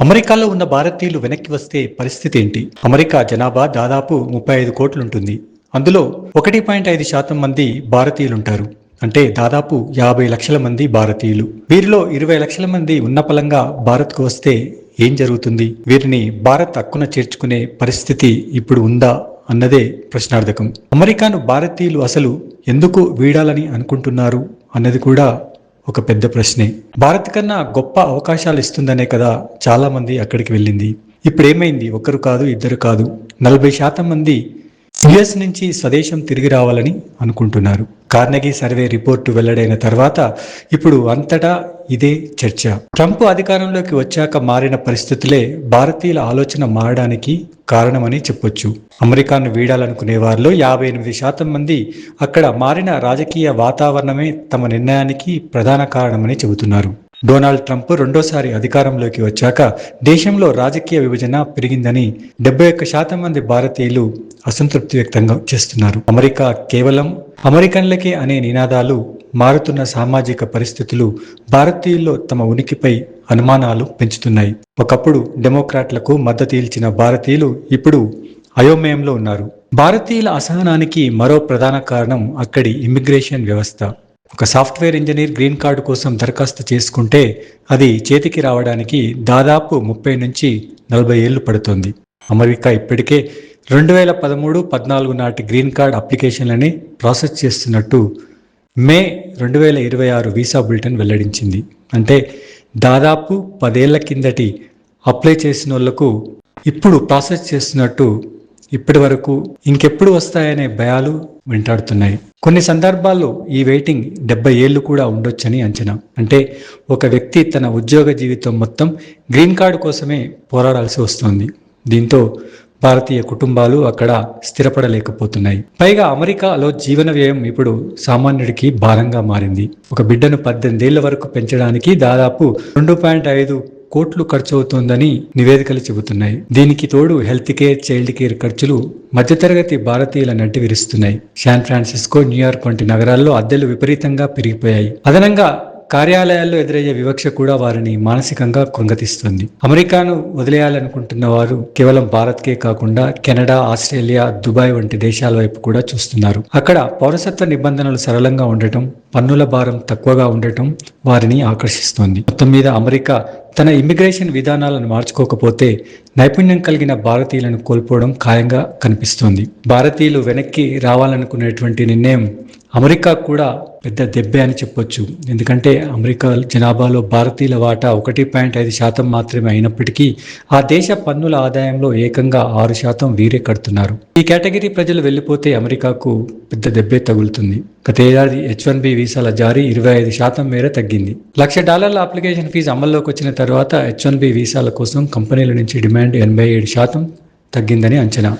అమెరికాలో ఉన్న భారతీయులు వెనక్కి వస్తే పరిస్థితి ఏంటి? అమెరికా జనాభా దాదాపు 35 కోట్లుంటుంది. అందులో 1.5% మంది భారతీయులుంటారు. అంటే దాదాపు 50 లక్షల మంది భారతీయులు. వీరిలో 20 లక్షల మంది ఉన్నపళంగా భారత్కు వస్తే ఏం జరుగుతుంది? వీరిని భారత్ హక్కున చేర్చుకునే పరిస్థితి ఇప్పుడు ఉందా అన్నదే ప్రశ్నార్థకం. అమెరికాను భారతీయులు అసలు ఎందుకు వీడాలని అనుకుంటున్నారు అన్నది కూడా ఒక పెద్ద ప్రశ్నే. భారత్ కన్నా గొప్ప అవకాశాలు ఇస్తుందనే కదా చాలా మంది అక్కడికి వెళ్ళింది. ఇప్పుడు ఏమైంది? ఒకరు కాదు, ఇద్దరు కాదు, 40% మంది యుఎస్ నుంచి స్వదేశం తిరిగి రావాలని అనుకుంటున్నారు. కార్నెగీ సర్వే రిపోర్టు వెల్లడైన తర్వాత ఇప్పుడు అంతటా ఇదే చర్చ. ట్రంప్ అధికారంలోకి వచ్చాక మారిన పరిస్థితులే భారతీయుల ఆలోచన మారడానికి కారణమని చెప్పొచ్చు. అమెరికాను వీడాలనుకునే వారిలో 58% మంది అక్కడ మారిన రాజకీయ వాతావరణమే తమ నిర్ణయానికి ప్రధాన కారణమని చెబుతున్నారు. డొనాల్డ్ ట్రంప్ రెండోసారి అధికారంలోకి వచ్చాక దేశంలో రాజకీయ విభజన పెరిగిందని 71% మంది భారతీయులు అసంతృప్తి వ్యక్తం చేస్తున్నారు. అమెరికా కేవలం అమెరికన్లకే అనే నినాదాలు, మారుతున్న సామాజిక పరిస్థితులు భారతీయుల్లో తమ ఉనికిపై అనుమానాలు పెంచుతున్నాయి. ఒకప్పుడు డెమోక్రాట్లకు మద్దతు ఇచ్చిన భారతీయులు ఇప్పుడు అయోమయంలో ఉన్నారు. భారతీయుల అసహనానికి మరో ప్రధాన కారణం అక్కడి ఇమ్మిగ్రేషన్ వ్యవస్థ. ఒక సాఫ్ట్వేర్ ఇంజనీర్ గ్రీన్ కార్డు కోసం దరఖాస్తు చేసుకుంటే అది చేతికి రావడానికి దాదాపు 30 నుంచి 40 ఏళ్లు పడుతుంది. అమెరికా ఇప్పటికే 2013-14 నాటి గ్రీన్ కార్డ్ అప్లికేషన్లని ప్రాసెస్ చేస్తున్నట్టు మే 2026 వీసా బులెటిన్ వెల్లడించింది. అంటే దాదాపు 10 ఏళ్ల కిందటి అప్లై చేసిన వాళ్లకు ఇప్పుడు ప్రాసెస్ చేస్తున్నట్టు ఇప్పటి వరకు ఇంకెప్పుడు వస్తాయనే భయాలు వెంటాడుతున్నాయి. కొన్ని సందర్భాల్లో ఈ వెయిటింగ్ 70 ఏళ్లు కూడా ఉండొచ్చని అంచనా. అంటే ఒక వ్యక్తి తన ఉద్యోగ జీవితం మొత్తం గ్రీన్ కార్డు కోసమే పోరాడాల్సి వస్తుంది. దీంతో భారతీయ కుటుంబాలు అక్కడ స్థిరపడలేకపోతున్నాయి. పైగా అమెరికాలో జీవన వ్యయం ఇప్పుడు సామాన్యుడికి భారంగా మారింది. ఒక బిడ్డను 18 ఏళ్ల వరకు పెంచడానికి దాదాపు 2.5 కోట్లు ఖర్చు అవుతోందని నివేదికలు చెబుతున్నాయి. దీనికి తోడు హెల్త్ కేర్, చైల్డ్ కేర్ ఖర్చులు మధ్యతరగతి భారతీయుల నడ్డి విరుస్తున్నాయి. శాన్ ఫ్రాన్సిస్కో, న్యూయార్క్ వంటి నగరాల్లో అద్దెలు విపరీతంగా పెరిగిపోయాయి. అదనంగా కార్యాలయాల్లో ఎదురయ్యే వివక్ష కూడా వారిని మానసికంగా కృంగతీస్తుంది. అమెరికాను వదిలేయాలనుకుంటున్న వారు కేవలం భారత్కే కాకుండా కెనడా, ఆస్ట్రేలియా, దుబాయ్ వంటి దేశాల వైపు కూడా చూస్తున్నారు. అక్కడ పౌరసత్వ నిబంధనలు సరళంగా ఉండటం, పన్నుల భారం తక్కువగా ఉండటం వారిని ఆకర్షిస్తోంది. మొత్తం మీద అమెరికా తన ఇమ్మిగ్రేషన్ విధానాలను మార్చుకోకపోతే నైపుణ్యం కలిగిన భారతీయులను కోల్పోవడం ఖాయంగా కనిపిస్తోంది. భారతీయులు వెనక్కి రావాలనుకునేటువంటి నిర్ణయం అమెరికా కూడా పెద్ద దెబ్బే అని చెప్పొచ్చు. ఎందుకంటే అమెరికా జనాభాలో భారతీయుల వాటా 1.5% మాత్రమే అయినప్పటికీ ఆ దేశ పన్నుల ఆదాయంలో ఏకంగా 6% వీరే కడుతున్నారు. ఈ కేటగిరీ ప్రజలు వెళ్లిపోతే అమెరికాకు పెద్ద దెబ్బే తగులుతుంది. గత ఏడాది H-1B వీసాల జారీ 25% మేర తగ్గింది. $1,00,000 అప్లికేషన్ ఫీజు అమల్లోకి వచ్చిన తర్వాత H-1B వీసాల కోసం కంపెనీల నుంచి డిమాండ్ 87% తగ్గిందని అంచనా.